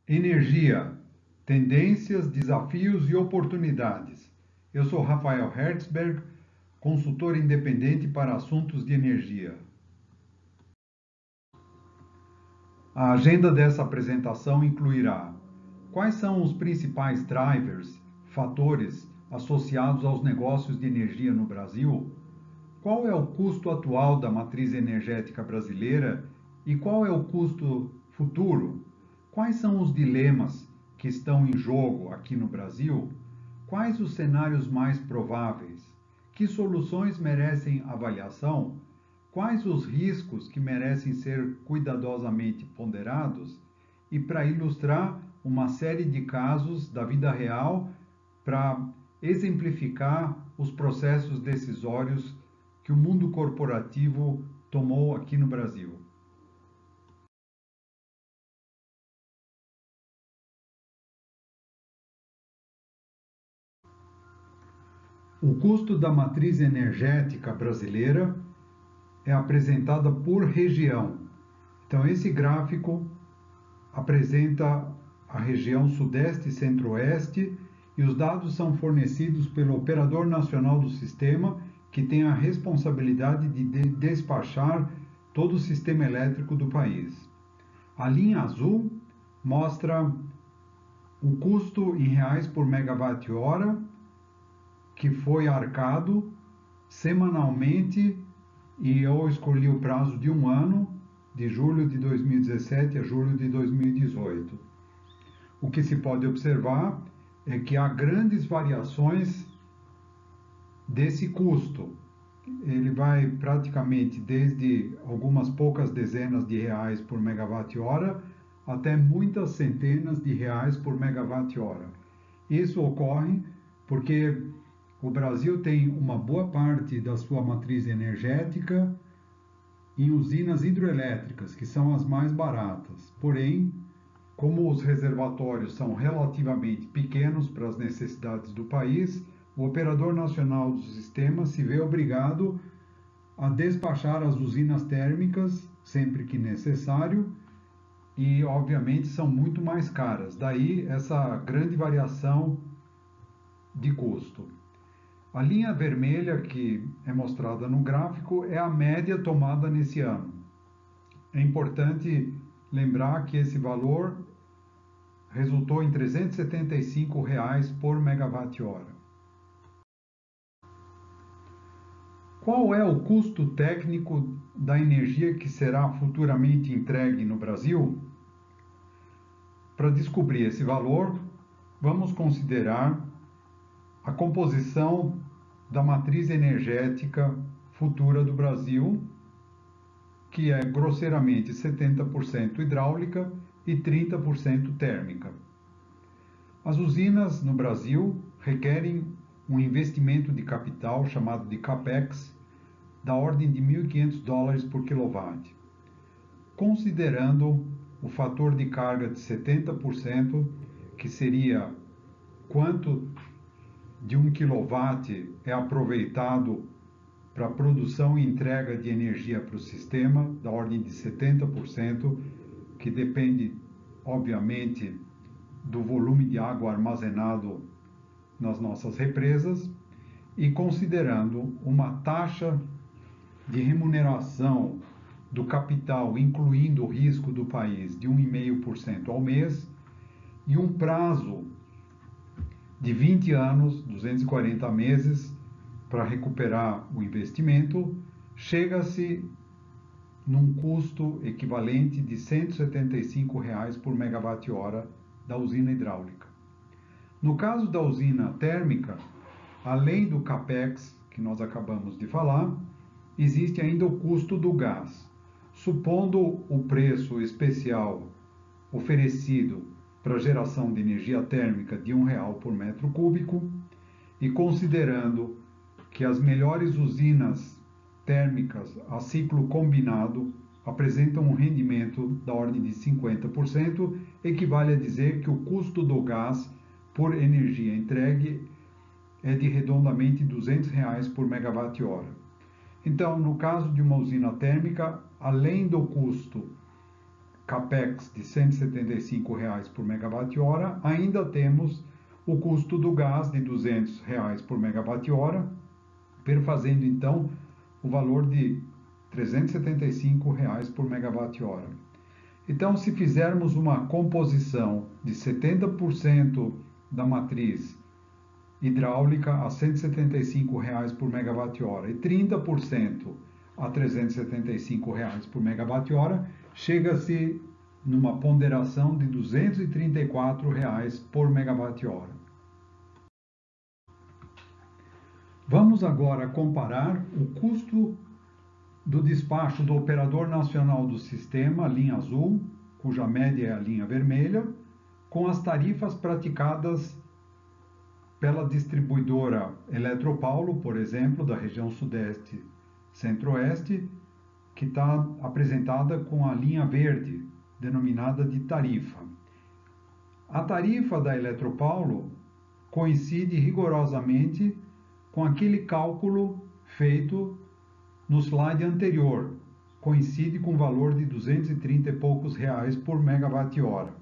Energia, tendências, desafios e oportunidades. Eu sou Rafael Hertzberg, consultor independente para assuntos de energia. A agenda dessa apresentação incluirá: quais são os principais drivers, fatores associados aos negócios de energia no Brasil? Qual é o custo atual da matriz energética brasileira e qual é o custo futuro? Quais são os dilemas que estão em jogo aqui no Brasil? Quais os cenários mais prováveis? Que soluções merecem avaliação? Quais os riscos que merecem ser cuidadosamente ponderados? E para ilustrar uma série de casos da vida real para exemplificar os processos decisórios que o mundo corporativo tomou aqui no Brasil. O custo da matriz energética brasileira é apresentada por região. Então, esse gráfico apresenta a região Sudeste e Centro-Oeste e os dados são fornecidos pelo Operador Nacional do Sistema, que tem a responsabilidade de despachar todo o sistema elétrico do país. A linha azul mostra o custo em reais por megawatt-hora que foi arcado semanalmente e eu escolhi o prazo de um ano, de julho de 2017 a julho de 2018. O que se pode observar é que há grandes variações desse custo. Ele vai praticamente desde algumas poucas dezenas de reais por megawatt-hora até muitas centenas de reais por megawatt-hora. Isso ocorre porque o Brasil tem uma boa parte da sua matriz energética em usinas hidroelétricas, que são as mais baratas. Porém, como os reservatórios são relativamente pequenos para as necessidades do país, o Operador Nacional do Sistema se vê obrigado a despachar as usinas térmicas sempre que necessário e, obviamente, são muito mais caras. Daí essa grande variação de custo. A linha vermelha que é mostrada no gráfico é a média tomada nesse ano. É importante lembrar que esse valor resultou em R$ 375 por megawatt-hora. Qual é o custo técnico da energia que será futuramente entregue no Brasil? Para descobrir esse valor, vamos considerar a composição da matriz energética futura do Brasil, que é grosseiramente 70% hidráulica e 30% térmica. As usinas no Brasil requerem um investimento de capital chamado de CAPEX da ordem de $1.500 por quilowatt. Considerando o fator de carga de 70%, que seria quanto de 1 kW é aproveitado para produção e entrega de energia para o sistema, da ordem de 70%, que depende, obviamente, do volume de água armazenado nas nossas represas, e considerando uma taxa de remuneração do capital, incluindo o risco do país, de 1,5% ao mês, e um prazo de 20 anos, 240 meses, para recuperar o investimento, chega-se num custo equivalente de R$ 175 por megawatt-hora da usina hidráulica. No caso da usina térmica, além do CAPEX, que nós acabamos de falar, existe ainda o custo do gás. Supondo o preço especial oferecido para geração de energia térmica de R$ 1 por metro cúbico e considerando que as melhores usinas térmicas a ciclo combinado apresentam um rendimento da ordem de 50%, equivale a dizer que o custo do gás por energia entregue é de redondamente R$ 200 por megawatt-hora. Então, no caso de uma usina térmica, além do custo CAPEX de R$ 175 por megawatt-hora, ainda temos o custo do gás de R$ 200 por megawatt-hora, perfazendo então o valor de R$ 375 por megawatt-hora. Então, se fizermos uma composição de 70% da matriz hidráulica a R$ 175 por megawatt-hora e 30% a R$ 375 por megawatt-hora, chega-se numa ponderação de R$ 234 por megawatt-hora. Vamos agora comparar o custo do despacho do Operador Nacional do Sistema, linha azul, cuja média é a linha vermelha, com as tarifas praticadas pela distribuidora Eletropaulo, por exemplo, da região Sudeste Centro-Oeste, que está apresentada com a linha verde, denominada de tarifa. A tarifa da Eletropaulo coincide rigorosamente com aquele cálculo feito no slide anterior, coincide com o valor de 230 e poucos reais por megawatt-hora.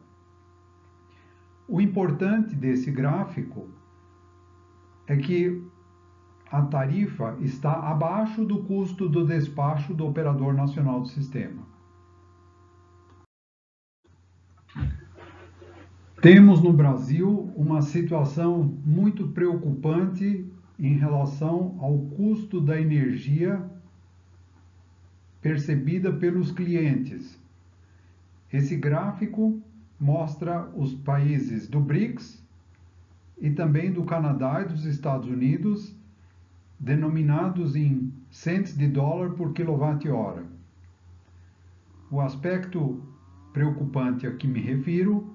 O importante desse gráfico é que a tarifa está abaixo do custo do despacho do Operador Nacional do Sistema. Temos no Brasil uma situação muito preocupante em relação ao custo da energia percebida pelos clientes. Esse gráfico mostra os países do BRICS e também do Canadá e dos Estados Unidos, denominados em cents de dólar por quilowatt-hora. O aspecto preocupante a que me refiro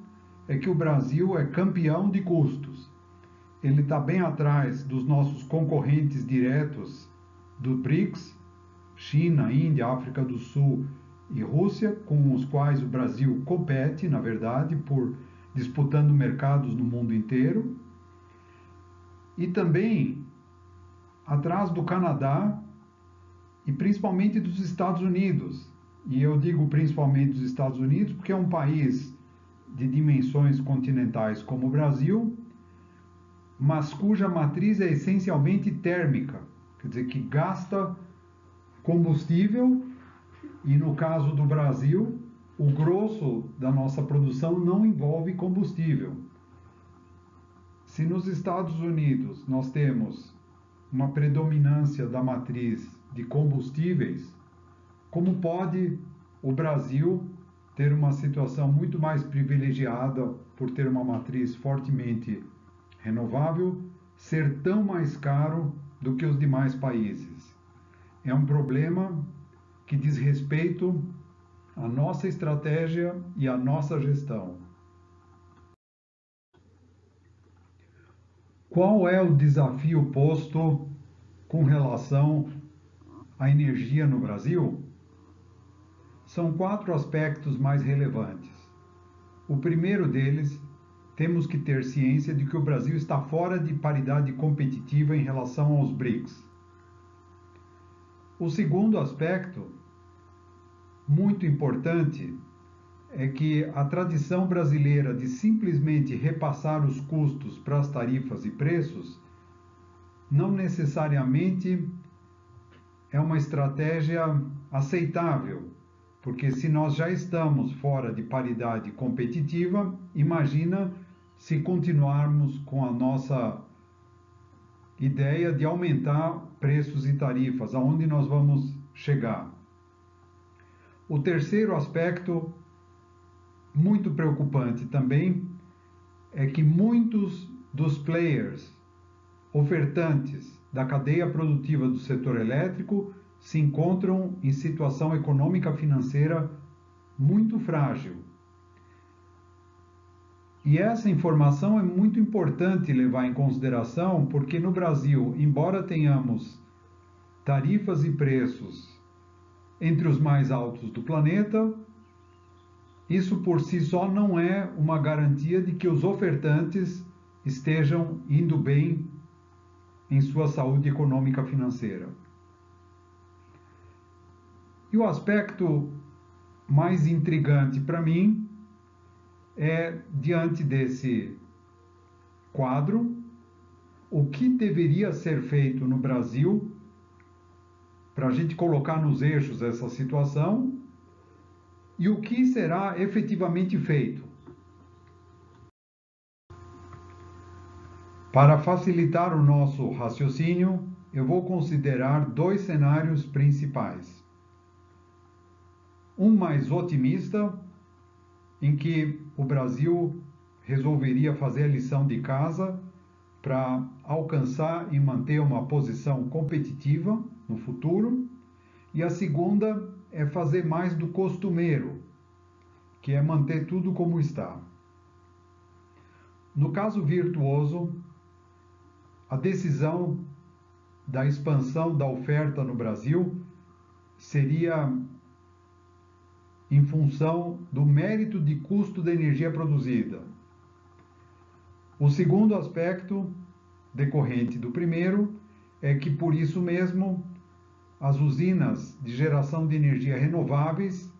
é que o Brasil é campeão de custos. Ele está bem atrás dos nossos concorrentes diretos do BRICS, China, Índia, África do Sul e Rússia, com os quais o Brasil compete, na verdade, disputando mercados no mundo inteiro. E também atrás do Canadá e principalmente dos Estados Unidos. E eu digo principalmente dos Estados Unidos porque é um país de dimensões continentais como o Brasil, mas cuja matriz é essencialmente térmica, quer dizer, que gasta combustível, e no caso do Brasil, o grosso da nossa produção não envolve combustível. Se nos Estados Unidos nós temos uma predominância da matriz de combustíveis, como pode o Brasil ter uma situação muito mais privilegiada por ter uma matriz fortemente renovável, ser tão mais caro do que os demais países? É um problema que diz respeito à nossa estratégia e à nossa gestão. Qual é o desafio posto com relação à energia no Brasil? São 4 aspectos mais relevantes. O primeiro deles, temos que ter ciência de que o Brasil está fora de paridade competitiva em relação aos BRICS. O segundo aspecto, muito importante, é que a tradição brasileira de simplesmente repassar os custos para as tarifas e preços não necessariamente é uma estratégia aceitável, porque se nós já estamos fora de paridade competitiva, imagina se continuarmos com a nossa ideia de aumentar preços e tarifas, aonde nós vamos chegar? O terceiro aspecto, muito preocupante também, é que muitos dos players ofertantes da cadeia produtiva do setor elétrico se encontram em situação econômica financeira muito frágil. E essa informação é muito importante levar em consideração, porque no Brasil, embora tenhamos tarifas e preços entre os mais altos do planeta, isso por si só não é uma garantia de que os ofertantes estejam indo bem em sua saúde econômica financeira. E o aspecto mais intrigante para mim é, diante desse quadro, o que deveria ser feito no Brasil para a gente colocar nos eixos essa situação e o que será efetivamente feito. Para facilitar o nosso raciocínio, eu vou considerar dois cenários principais. Um mais otimista, em que o Brasil resolveria fazer a lição de casa para alcançar e manter uma posição competitiva no futuro. E a segunda é fazer mais do costumeiro, que é manter tudo como está. No caso virtuoso, a decisão da expansão da oferta no Brasil seria em função do mérito de custo da energia produzida. O segundo aspecto, decorrente do primeiro, é que por isso mesmo as usinas de geração de energia renováveis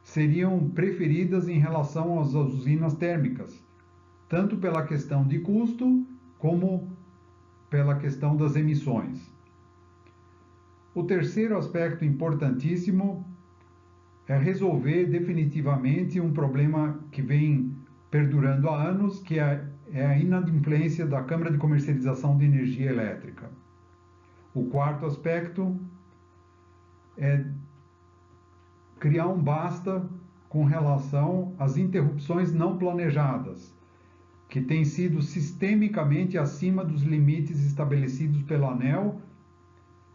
seriam preferidas em relação às usinas térmicas, tanto pela questão de custo como pela questão das emissões. O terceiro aspecto importantíssimo é resolver definitivamente um problema que vem perdurando há anos, que é a inadimplência da Câmara de Comercialização de Energia Elétrica. O quarto aspecto é criar um basta com relação às interrupções não planejadas, que têm sido sistemicamente acima dos limites estabelecidos pela ANEEL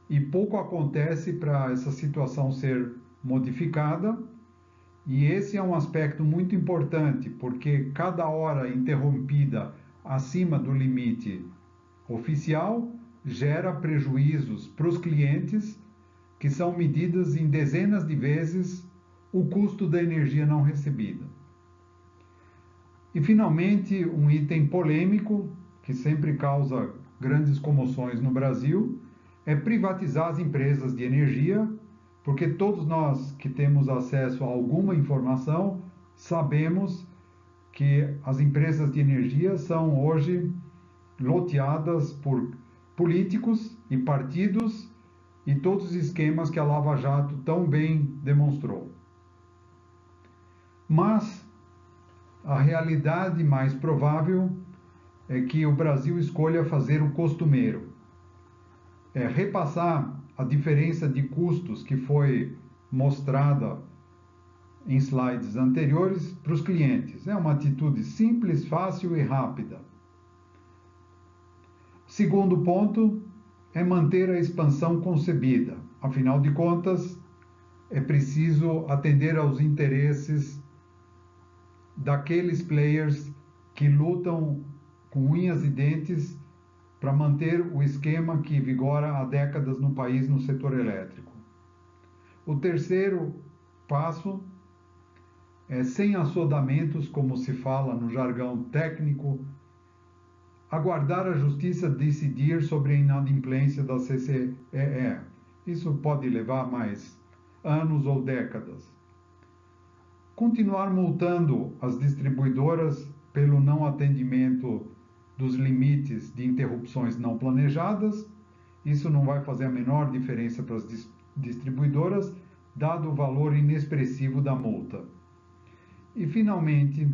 e pouco acontece para essa situação ser modificada. E esse é um aspecto muito importante, porque cada hora interrompida acima do limite oficial gera prejuízos para os clientes, que são medidas em dezenas de vezes o custo da energia não recebida. E, finalmente, um item polêmico, que sempre causa grandes comoções no Brasil, é privatizar as empresas de energia, porque todos nós que temos acesso a alguma informação sabemos que as empresas de energia são hoje loteadas por políticos e partidos e todos os esquemas que a Lava Jato tão bem demonstrou. Mas a realidade mais provável é que o Brasil escolha fazer o costumeiro, repassar a diferença de custos que foi mostrada em slides anteriores para os clientes. É uma atitude simples, fácil e rápida. Segundo ponto é manter a expansão concebida. Afinal de contas, é preciso atender aos interesses daqueles players que lutam com unhas e dentes para manter o esquema que vigora há décadas no país no setor elétrico. O terceiro passo é, sem assodamentos, como se fala no jargão técnico, aguardar a justiça decidir sobre a inadimplência da CCEE. Isso pode levar mais anos ou décadas. Continuar multando as distribuidoras pelo não atendimento dos limites de interrupções não planejadas. Isso não vai fazer a menor diferença para as distribuidoras, dado o valor inexpressivo da multa. E, finalmente,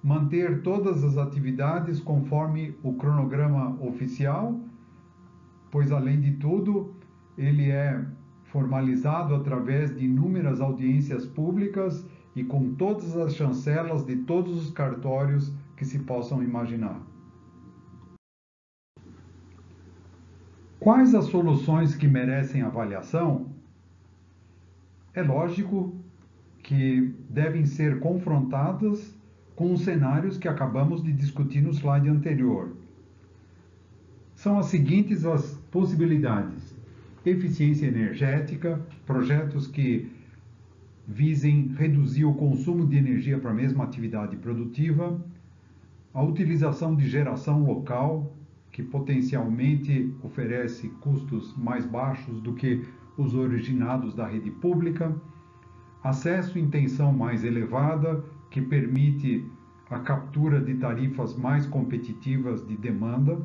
manter todas as atividades conforme o cronograma oficial, pois, além de tudo, ele é formalizado através de inúmeras audiências públicas e com todas as chancelas de todos os cartórios que se possam imaginar. Quais as soluções que merecem avaliação? É lógico que devem ser confrontadas com os cenários que acabamos de discutir no slide anterior. São as seguintes as possibilidades: eficiência energética, projetos que visem reduzir o consumo de energia para a mesma atividade produtiva, a utilização de geração local, que potencialmente oferece custos mais baixos do que os originados da rede pública, acesso em tensão mais elevada, que permite a captura de tarifas mais competitivas de demanda,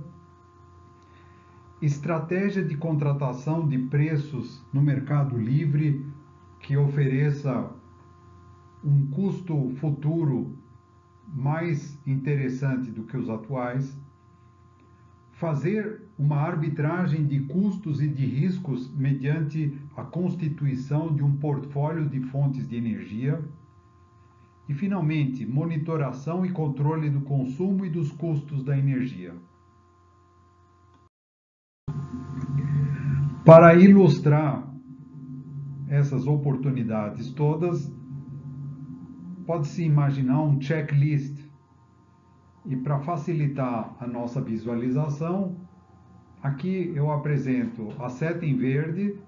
estratégia de contratação de preços no mercado livre que ofereça um custo futuro mais interessante do que os atuais, fazer uma arbitragem de custos e de riscos mediante a constituição de um portfólio de fontes de energia e, finalmente, monitoração e controle do consumo e dos custos da energia. Para ilustrar essas oportunidades todas, pode-se imaginar um checklist. E para facilitar a nossa visualização, aqui eu apresento a seta em verde,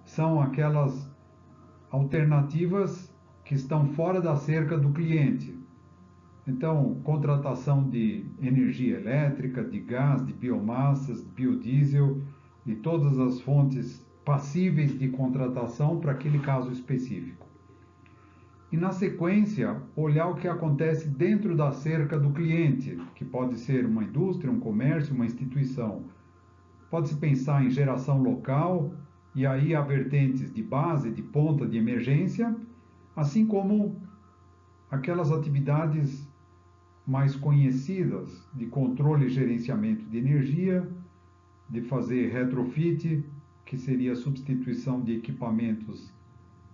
são aquelas alternativas que estão fora da cerca do cliente. Então, contratação de energia elétrica, de gás, de biomassas, de biodiesel e todas as fontes passíveis de contratação para aquele caso específico. E na sequência, olhar o que acontece dentro da cerca do cliente, que pode ser uma indústria, um comércio, uma instituição. Pode-se pensar em geração local, e aí há vertentes de base, de ponta, de emergência, assim como aquelas atividades mais conhecidas de controle e gerenciamento de energia, de fazer retrofit, que seria a substituição de equipamentos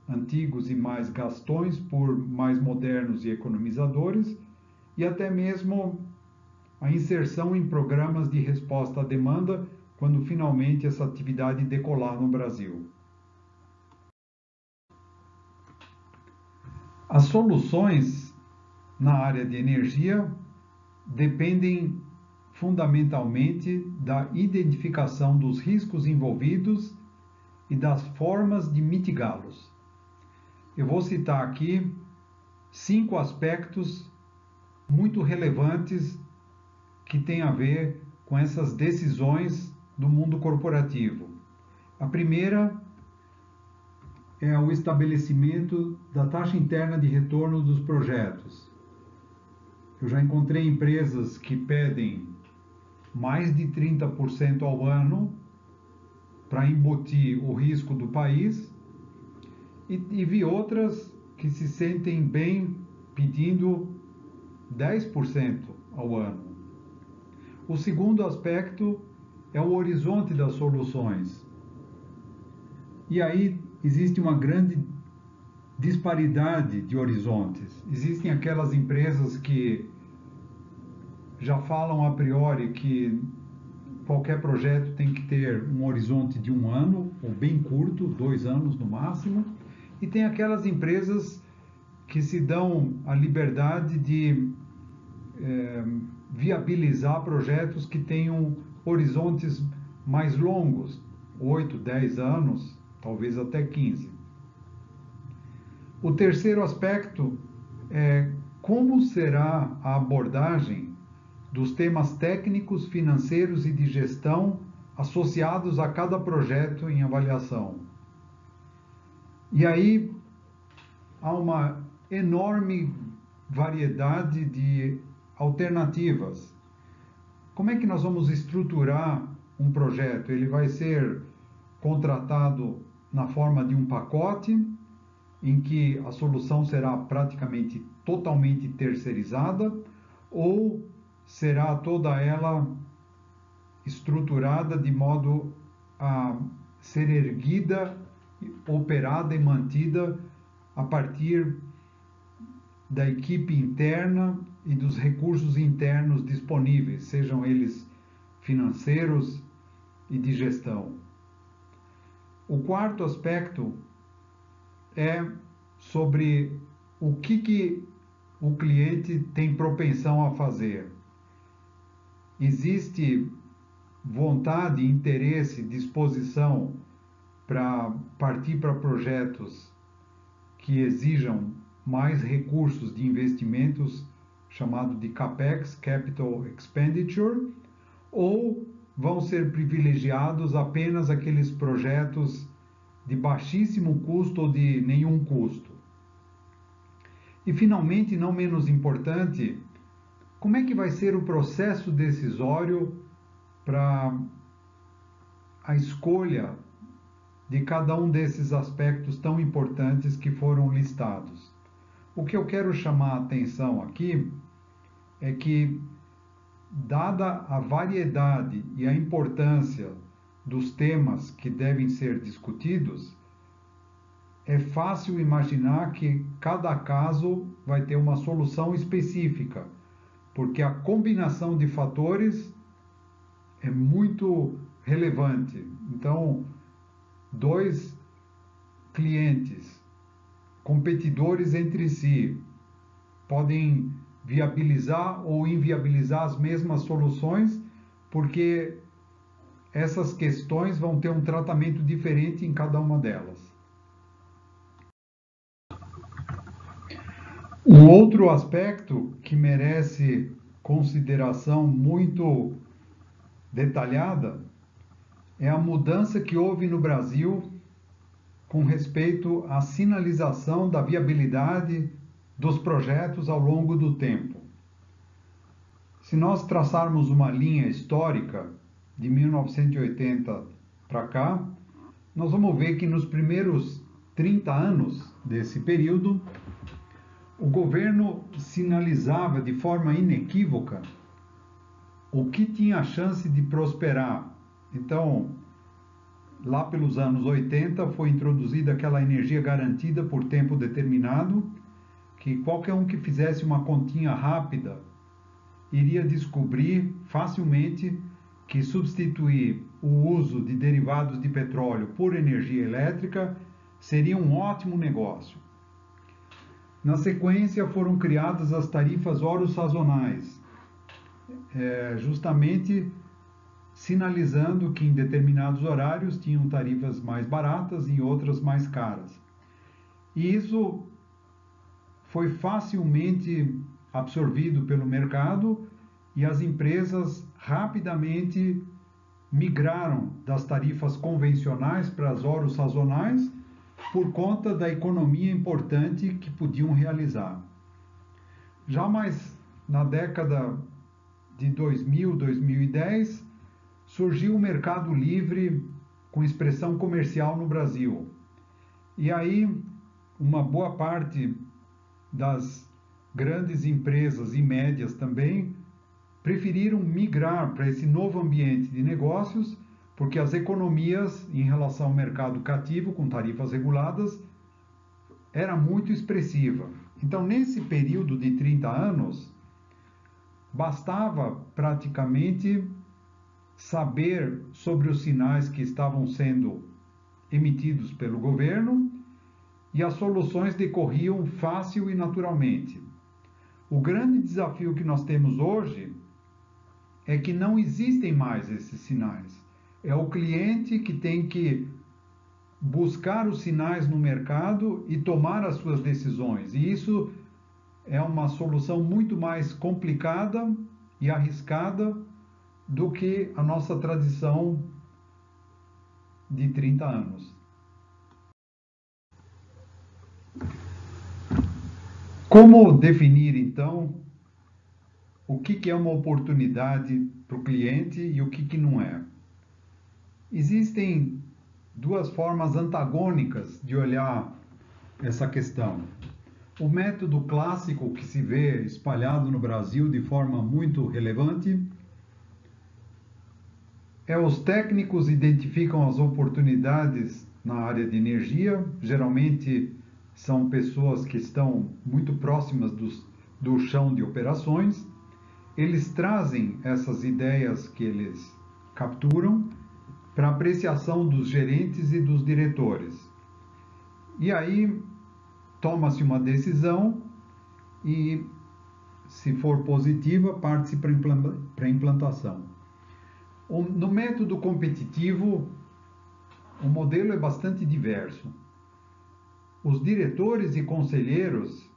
antigos e mais gastões por mais modernos e economizadores, e até mesmo a inserção em programas de resposta à demanda quando finalmente essa atividade decolar no Brasil. As soluções na área de energia dependem fundamentalmente da identificação dos riscos envolvidos e das formas de mitigá-los. Eu vou citar aqui 5 aspectos muito relevantes que têm a ver com essas decisões do mundo corporativo. A primeira é o estabelecimento da taxa interna de retorno dos projetos. Eu já encontrei empresas que pedem mais de 30% ao ano para embutir o risco do país, e vi outras que se sentem bem pedindo 10% ao ano. O segundo aspecto é o horizonte das soluções. E aí existe uma grande disparidade de horizontes. Existem aquelas empresas que já falam a priori que qualquer projeto tem que ter um horizonte de 1 ano, ou bem curto, 2 anos no máximo. E tem aquelas empresas que se dão a liberdade de viabilizar projetos que tenham horizontes mais longos, 8, 10 anos, talvez até 15. O terceiro aspecto é como será a abordagem dos temas técnicos, financeiros e de gestão associados a cada projeto em avaliação. E aí há uma enorme variedade de alternativas. Como é que nós vamos estruturar um projeto? Ele vai ser contratado na forma de um pacote, em que a solução será praticamente totalmente terceirizada, ou será toda ela estruturada de modo a ser erguida, operada e mantida a partir da equipe interna e dos recursos internos disponíveis, sejam eles financeiros e de gestão. O quarto aspecto é sobre o que o cliente tem propensão a fazer. Existe vontade, interesse, disposição para partir para projetos que exijam mais recursos de investimentos, chamado de CAPEX, Capital Expenditure, ou vão ser privilegiados apenas aqueles projetos de baixíssimo custo ou de nenhum custo. E finalmente, não menos importante, como é que vai ser o processo decisório para a escolha de cada um desses aspectos tão importantes que foram listados? O que eu quero chamar a atenção aqui é que, dada a variedade e a importância dos temas que devem ser discutidos, é fácil imaginar que cada caso vai ter uma solução específica, porque a combinação de fatores é muito relevante. Então, dois clientes competidores entre si podem viabilizar ou inviabilizar as mesmas soluções, porque essas questões vão ter um tratamento diferente em cada uma delas. Um outro aspecto que merece consideração muito detalhada é a mudança que houve no Brasil com respeito à sinalização da viabilidade dos projetos ao longo do tempo. Se nós traçarmos uma linha histórica de 1980 para cá, nós vamos ver que nos primeiros 30 anos desse período, o governo sinalizava de forma inequívoca o que tinha a chance de prosperar. Então, lá pelos anos 80, foi introduzida aquela energia garantida por tempo determinado, que qualquer um que fizesse uma continha rápida iria descobrir facilmente que substituir o uso de derivados de petróleo por energia elétrica seria um ótimo negócio. Na sequência, foram criadas as tarifas oro-sazonais, justamente sinalizando que em determinados horários tinham tarifas mais baratas e em outras mais caras. E isso foi facilmente absorvido pelo mercado e as empresas rapidamente migraram das tarifas convencionais para as oro-sazonais por conta da economia importante que podiam realizar. Já mais na década de 2000, 2010, surgiu o mercado livre com expressão comercial no Brasil. E aí, uma boa parte das grandes empresas e médias também preferiram migrar para esse novo ambiente de negócios, porque as economias em relação ao mercado cativo, com tarifas reguladas, era muito expressiva. Então, nesse período de 30 anos, bastava praticamente saber sobre os sinais que estavam sendo emitidos pelo governo e as soluções decorriam fácil e naturalmente. O grande desafio que nós temos hoje é que não existem mais esses sinais. É o cliente que tem que buscar os sinais no mercado e tomar as suas decisões. E isso é uma solução muito mais complicada e arriscada do que a nossa tradição de 30 anos. Como definir, então, o que é uma oportunidade para o cliente e o que não é? Existem duas formas antagônicas de olhar essa questão. O método clássico, que se vê espalhado no Brasil de forma muito relevante, os técnicos identificam as oportunidades na área de energia, geralmente são pessoas que estão muito próximas do chão de operações. Eles trazem essas ideias que eles capturam para apreciação dos gerentes e dos diretores. E aí toma-se uma decisão e, se for positiva, parte-se para a implantação. No método competitivo, o modelo é bastante diverso. Os diretores e conselheiros,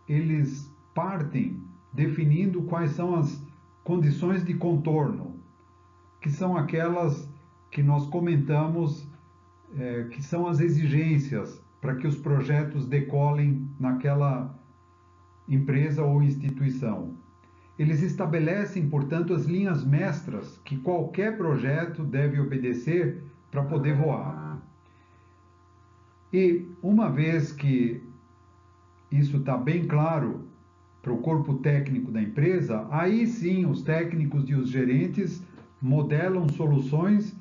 eles partem definindo quais são as condições de contorno, que são aquelas que nós comentamos, que são as exigências para que os projetos decolem naquela empresa ou instituição. Eles estabelecem, portanto, as linhas mestras que qualquer projeto deve obedecer para poder voar. E uma vez que isso está bem claro para o corpo técnico da empresa, aí sim os técnicos e os gerentes modelam soluções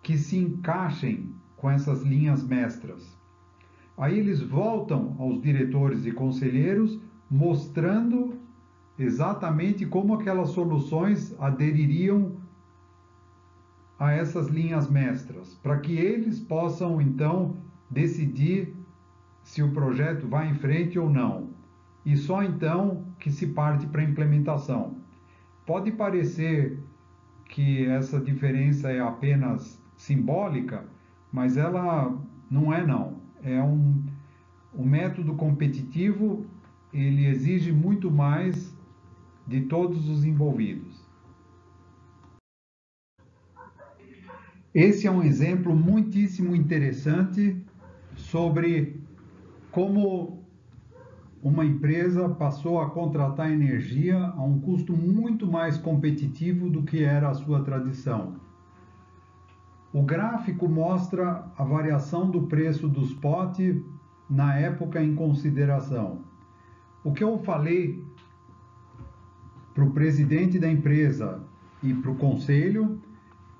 que se encaixem com essas linhas mestras. Aí eles voltam aos diretores e conselheiros mostrando exatamente como aquelas soluções adeririam a essas linhas mestras, para que eles possam então decidir se o projeto vai em frente ou não. E só então que se parte para a implementação. Pode parecer que essa diferença é apenas simbólica, mas ela não é não. Um método competitivo, ele exige muito mais de todos os envolvidos. Esse é um exemplo muitíssimo interessante sobre como uma empresa passou a contratar energia a um custo muito mais competitivo do que era a sua tradição. O gráfico mostra a variação do preço do spot na época em consideração. O que eu falei para o presidente da empresa e para o conselho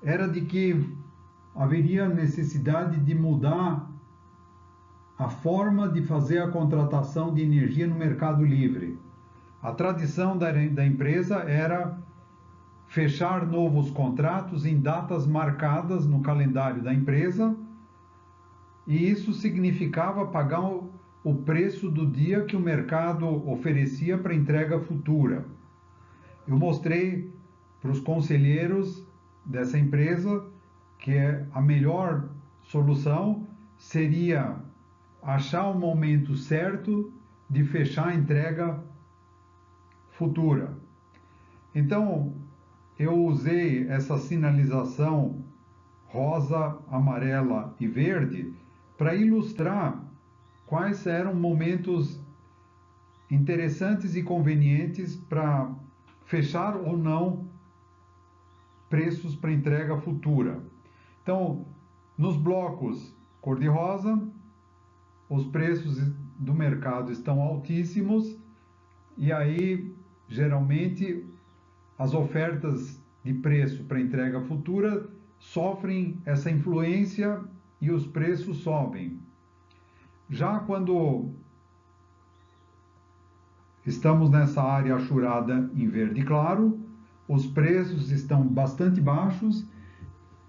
era de que haveria necessidade de mudar a forma de fazer a contratação de energia no mercado livre. A tradição da empresa era fechar novos contratos em datas marcadas no calendário da empresa, e isso significava pagar o preço do dia que o mercado oferecia para entrega futura. Eu mostrei para os conselheiros dessa empresa que a melhor solução seria achar o momento certo de fechar a entrega futura. Então, eu usei essa sinalização rosa, amarela e verde para ilustrar quais eram momentos interessantes e convenientes para fechar ou não preços para entrega futura. Então, nos blocos cor-de-rosa, os preços do mercado estão altíssimos e aí, geralmente, as ofertas de preço para entrega futura sofrem essa influência e os preços sobem. Já quando estamos nessa área achurada em verde claro, os preços estão bastante baixos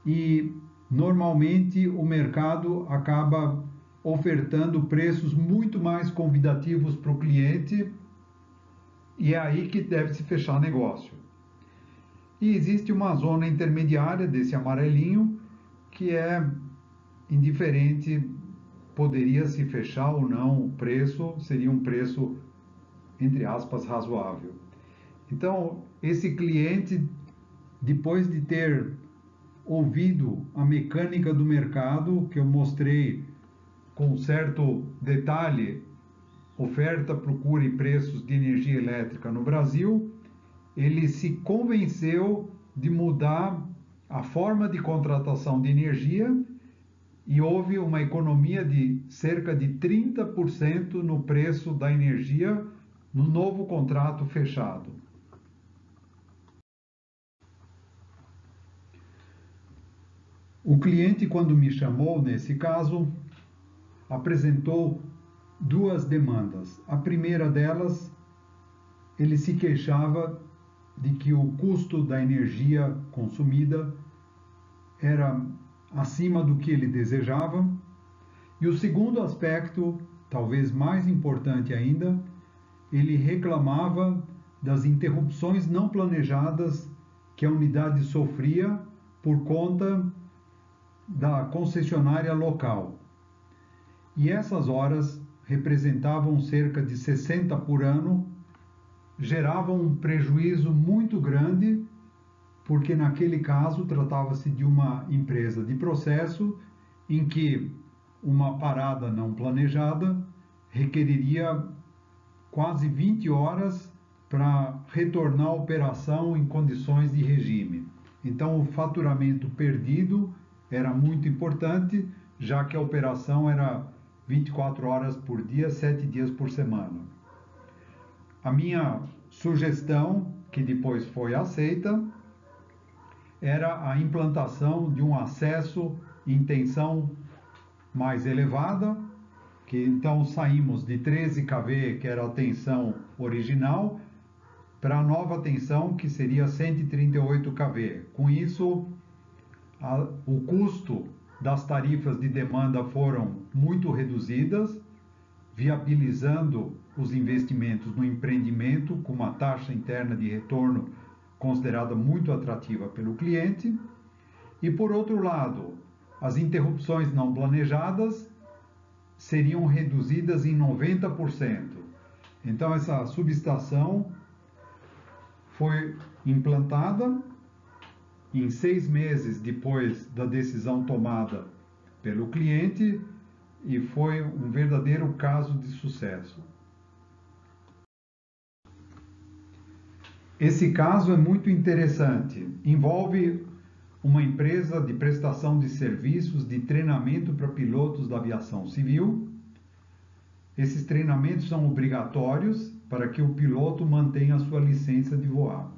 e normalmente o mercado acaba ofertando preços muito mais convidativos para o cliente e é aí que deve se fechar negócio. E existe uma zona intermediária desse amarelinho que é indiferente, poderia se fechar ou não o preço, seria um preço, entre aspas, razoável. Então, esse cliente, depois de ter ouvido a mecânica do mercado, que eu mostrei com certo detalhe, oferta, procura e preços de energia elétrica no Brasil, ele se convenceu de mudar a forma de contratação de energia e houve uma economia de cerca de 30% no preço da energia no novo contrato fechado. O cliente, quando me chamou, nesse caso, apresentou duas demandas. A primeira delas, ele se queixava de que o custo da energia consumida era acima do que ele desejava. E o segundo aspecto, talvez mais importante ainda, ele reclamava das interrupções não planejadas que a unidade sofria por conta da concessionária local. E essas horas representavam cerca de 60 por ano, geravam um prejuízo muito grande, porque naquele caso tratava-se de uma empresa de processo em que uma parada não planejada requeriria quase 20 horas para retornar à operação em condições de regime. Então, o faturamento perdido era muito importante, já que a operação era 24 horas por dia, 7 dias por semana. A minha sugestão, que depois foi aceita, era a implantação de um acesso em tensão mais elevada, que então saímos de 13 kV, que era a tensão original, para a nova tensão, que seria 138 kV. Com isso, o custo das tarifas de demanda foram muito reduzidas, viabilizando os investimentos no empreendimento com uma taxa interna de retorno considerada muito atrativa pelo cliente. E, por outro lado, as interrupções não planejadas seriam reduzidas em 90%. Então, essa subestação foi implantada em 6 meses depois da decisão tomada pelo cliente e foi um verdadeiro caso de sucesso. Esse caso é muito interessante. Envolve uma empresa de prestação de serviços de treinamento para pilotos da aviação civil. Esses treinamentos são obrigatórios para que o piloto mantenha a sua licença de voar.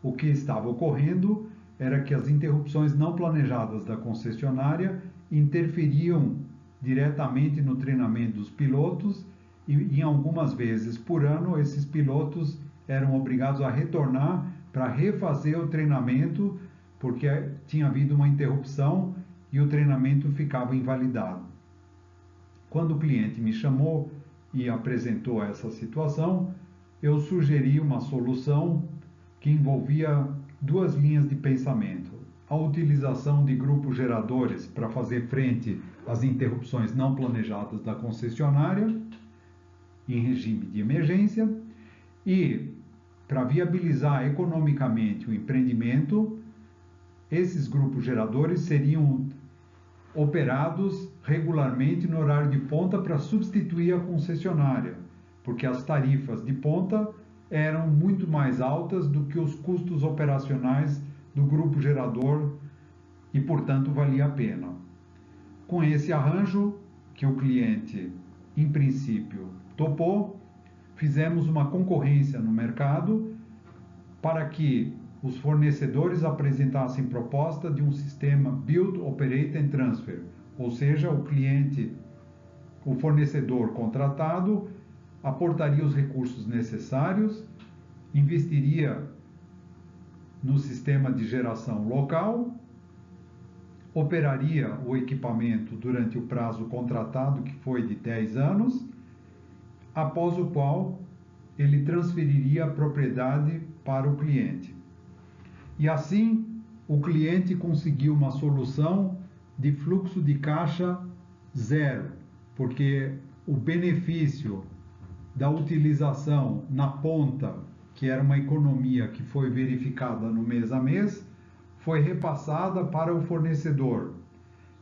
O que estava ocorrendo era que as interrupções não planejadas da concessionária interferiam diretamente no treinamento dos pilotos e, em algumas vezes por ano, esses pilotos eram obrigados a retornar para refazer o treinamento porque tinha havido uma interrupção e o treinamento ficava invalidado. Quando o cliente me chamou e apresentou essa situação, eu sugeri uma solução que envolvia 2 linhas de pensamento. A utilização de grupos geradores para fazer frente às interrupções não planejadas da concessionária, em regime de emergência, e para viabilizar economicamente o empreendimento, esses grupos geradores seriam operados regularmente no horário de ponta para substituir a concessionária, porque as tarifas de ponta eram muito mais altas do que os custos operacionais do grupo gerador e, portanto, valia a pena. Com esse arranjo, que o cliente, em princípio, topou, fizemos uma concorrência no mercado para que os fornecedores apresentassem proposta de um sistema Build, Operate and Transfer, ou seja, o cliente, o fornecedor contratado, aportaria os recursos necessários, investiria no sistema de geração local, operaria o equipamento durante o prazo contratado, que foi de 10 anos, após o qual ele transferiria a propriedade para o cliente. E assim, o cliente conseguiu uma solução de fluxo de caixa zero, porque o benefício da utilização na ponta, que era uma economia que foi verificada no mês a mês, foi repassada para o fornecedor.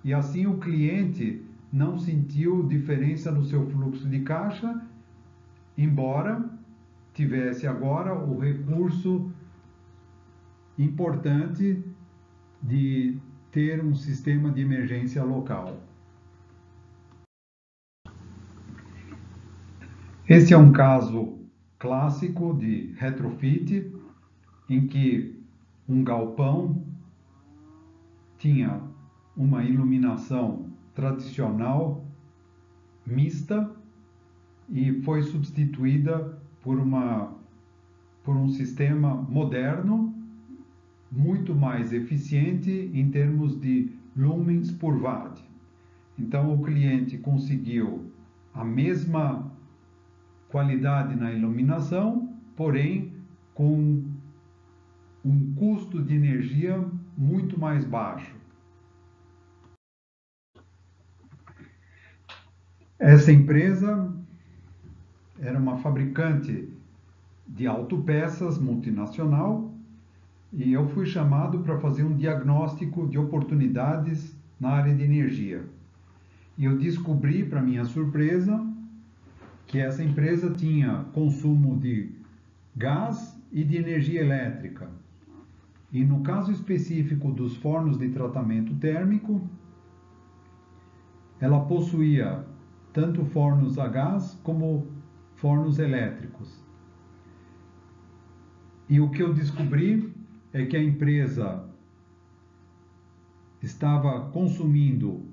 E assim o cliente não sentiu diferença no seu fluxo de caixa, embora tivesse agora o recurso importante de ter um sistema de emergência local. Esse é um caso clássico de retrofit, em que um galpão tinha uma iluminação tradicional mista e foi substituída por um sistema moderno, muito mais eficiente em termos de lumens por watt. Então o cliente conseguiu a mesma qualidade na iluminação, porém com um custo de energia muito mais baixo. Essa empresa era uma fabricante de autopeças multinacional e eu fui chamado para fazer um diagnóstico de oportunidades na área de energia. E eu descobri, para minha surpresa, que essa empresa tinha consumo de gás e de energia elétrica. E no caso específico dos fornos de tratamento térmico, ela possuía tanto fornos a gás como fornos elétricos. E o que eu descobri é que a empresa estava consumindo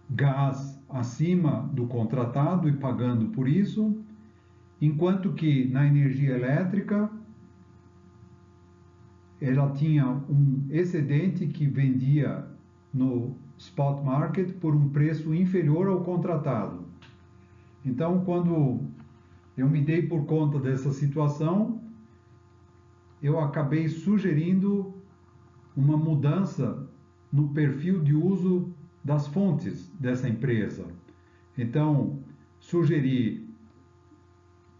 gás acima do contratado e pagando por isso, enquanto que na energia elétrica ela tinha um excedente que vendia no spot market por um preço inferior ao contratado. Então, quando eu me dei por conta dessa situação, eu acabei sugerindo uma mudança no perfil de uso das fontes dessa empresa. Então, sugeri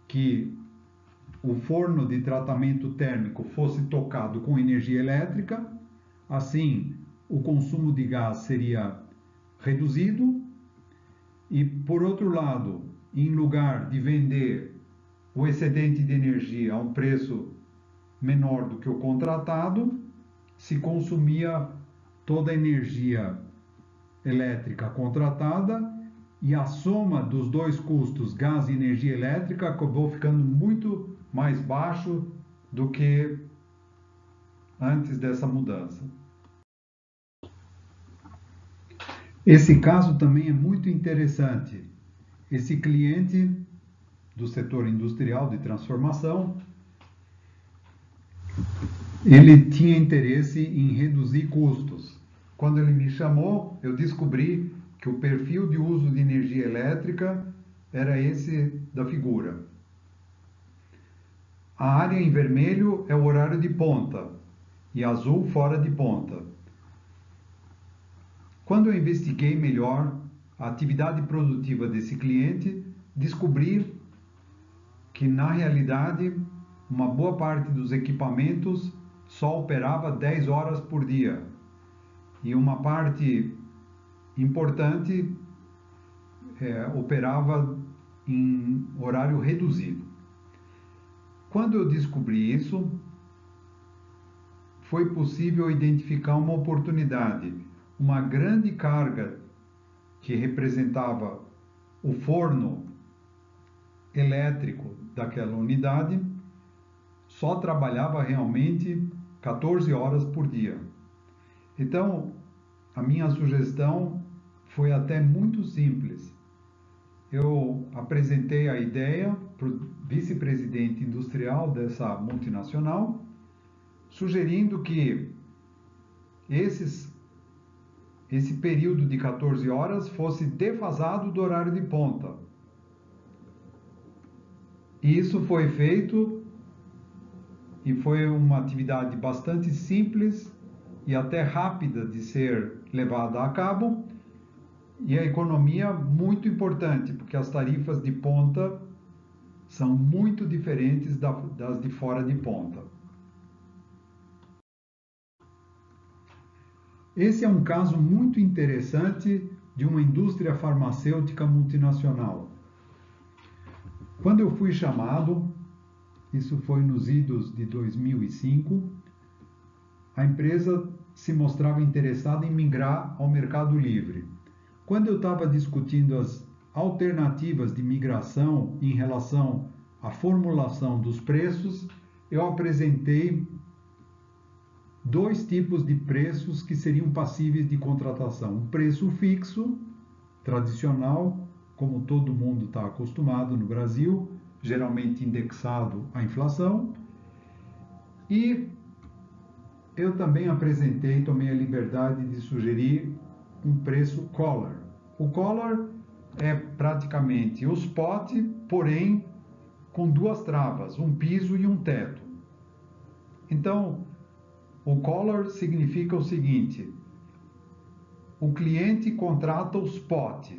que o forno de tratamento térmico fosse tocado com energia elétrica, assim o consumo de gás seria reduzido e, por outro lado, em lugar de vender o excedente de energia a um preço menor do que o contratado, se consumia toda a energia elétrica contratada e a soma dos dois custos, gás e energia elétrica, acabou ficando muito mais baixo do que antes dessa mudança. Esse caso também é muito interessante. Esse cliente do setor industrial de transformação, ele tinha interesse em reduzir custos. Quando ele me chamou, eu descobri que o perfil de uso de energia elétrica era esse da figura. A área em vermelho é o horário de ponta e azul fora de ponta. Quando eu investiguei melhor a atividade produtiva desse cliente, descobri que na realidade uma boa parte dos equipamentos só operava 10 horas por dia e uma parte importante operava em horário reduzido. Quando eu descobri isso, foi possível identificar uma oportunidade, uma grande carga que representava o forno elétrico daquela unidade, só trabalhava realmente 14 horas por dia. Então, a minha sugestão foi até muito simples. Eu apresentei a ideia para o vice-presidente industrial dessa multinacional, sugerindo que esse período de 14 horas fosse defasado do horário de ponta. E isso foi feito e foi uma atividade bastante simples e até rápida de ser levada a cabo, e a economia muito importante, porque as tarifas de ponta são muito diferentes das de fora de ponta. Esse é um caso muito interessante de uma indústria farmacêutica multinacional. Quando eu fui chamado, isso foi nos idos de 2005, a empresa se mostrava interessada em migrar ao mercado livre. Quando eu estava discutindo as alternativas de migração em relação à formulação dos preços, eu apresentei dois tipos de preços que seriam passíveis de contratação. Um preço fixo, tradicional, como todo mundo está acostumado no Brasil, geralmente indexado à inflação. E eu também apresentei, tomei a liberdade de sugerir um preço collar. O collar é praticamente o spot, porém com duas travas, um piso e um teto. Então, o collar significa o seguinte: o cliente contrata o spot,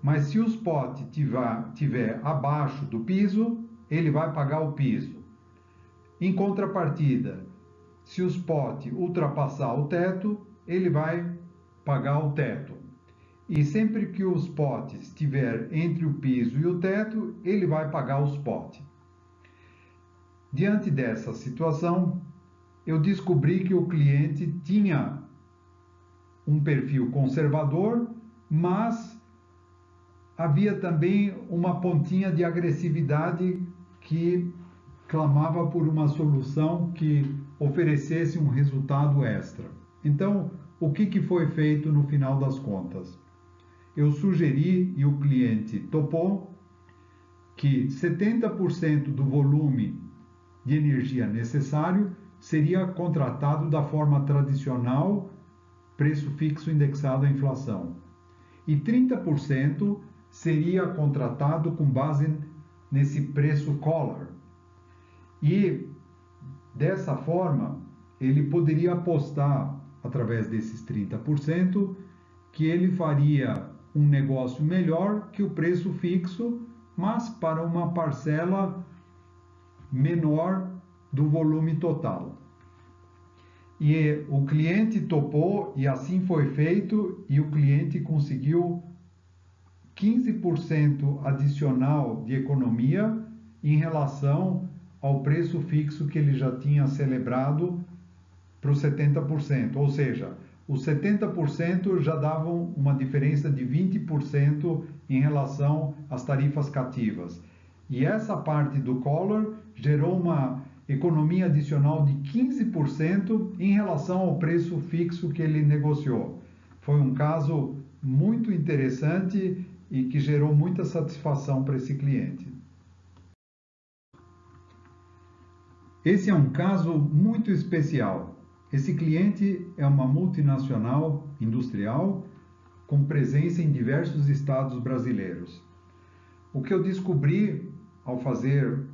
mas se o spot tiver abaixo do piso, ele vai pagar o piso. Em contrapartida, se o spot ultrapassar o teto, ele vai pagar o teto. e sempre que os potes estiver entre o piso e o teto, ele vai pagar os potes. Diante dessa situação, eu descobri que o cliente tinha um perfil conservador, mas havia também uma pontinha de agressividade que clamava por uma solução que oferecesse um resultado extra. Então, o que foi feito no final das contas? Eu sugeri, e o cliente topou, que 70% do volume de energia necessário seria contratado da forma tradicional, preço fixo indexado à inflação, e 30% seria contratado com base nesse preço collar. E dessa forma, ele poderia apostar, através desses 30%, que ele faria um negócio melhor que o preço fixo, mas para uma parcela menor do volume total. E o cliente topou, e assim foi feito, e o cliente conseguiu 15% adicional de economia em relação ao preço fixo que ele já tinha celebrado para os 70%. Ou seja, os 70% já davam uma diferença de 20% em relação às tarifas cativas. E essa parte do collar gerou uma economia adicional de 15% em relação ao preço fixo que ele negociou. Foi um caso muito interessante e que gerou muita satisfação para esse cliente. Esse é um caso muito especial. Esse cliente é uma multinacional industrial com presença em diversos estados brasileiros. O que eu descobri ao fazer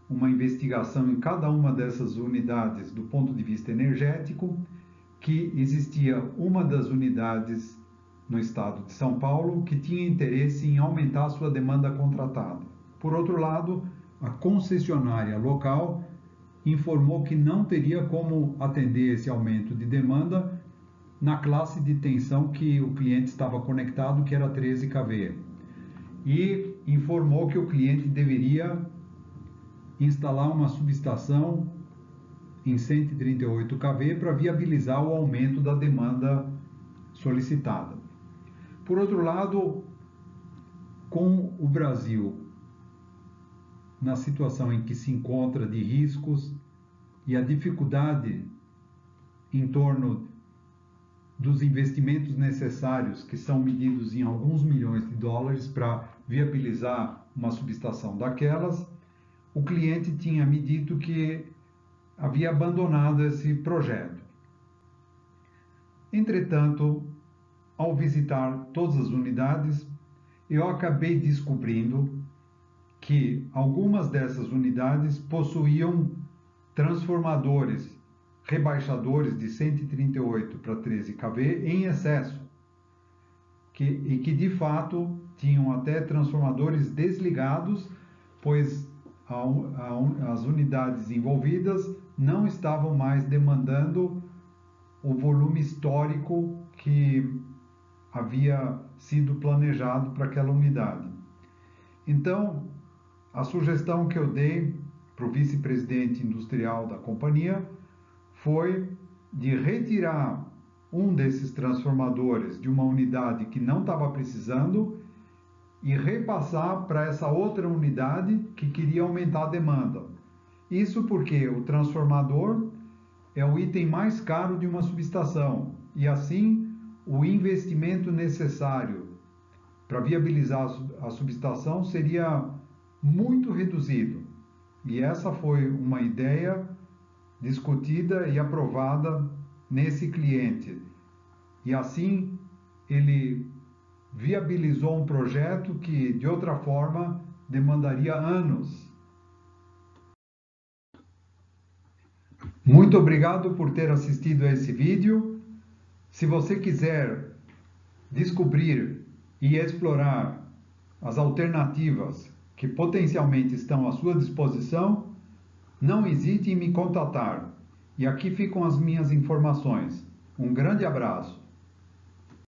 uma investigação em cada uma dessas unidades do ponto de vista energético, que existia uma das unidades no estado de São Paulo que tinha interesse em aumentar a sua demanda contratada. Por outro lado, a concessionária local informou que não teria como atender esse aumento de demanda na classe de tensão que o cliente estava conectado, que era 13 kV. E informou que o cliente deveria instalar uma subestação em 138 kV para viabilizar o aumento da demanda solicitada. Por outro lado, com o Brasil na situação em que se encontra de riscos e a dificuldade em torno dos investimentos necessários, que são medidos em alguns milhões de dólares para viabilizar uma subestação daquelas, o cliente tinha me dito que havia abandonado esse projeto. Entretanto, ao visitar todas as unidades, eu acabei descobrindo que algumas dessas unidades possuíam transformadores rebaixadores de 138 para 13 kV em excesso, e que de fato tinham até transformadores desligados, pois as unidades envolvidas não estavam mais demandando o volume histórico que havia sido planejado para aquela unidade. Então, a sugestão que eu dei para o vice-presidente industrial da companhia foi de retirar um desses transformadores de uma unidade que não estava precisando e repassar para essa outra unidade que queria aumentar a demanda. Isso porque o transformador é o item mais caro de uma subestação e assim o investimento necessário para viabilizar a subestação seria muito reduzido. E essa foi uma ideia discutida e aprovada nesse cliente. E assim ele viabilizou um projeto que de outra forma demandaria anos. Muito obrigado por ter assistido a esse vídeo. Se você quiser descobrir e explorar as alternativas que potencialmente estão à sua disposição, não hesite em me contatar. E aqui ficam as minhas informações. Um grande abraço.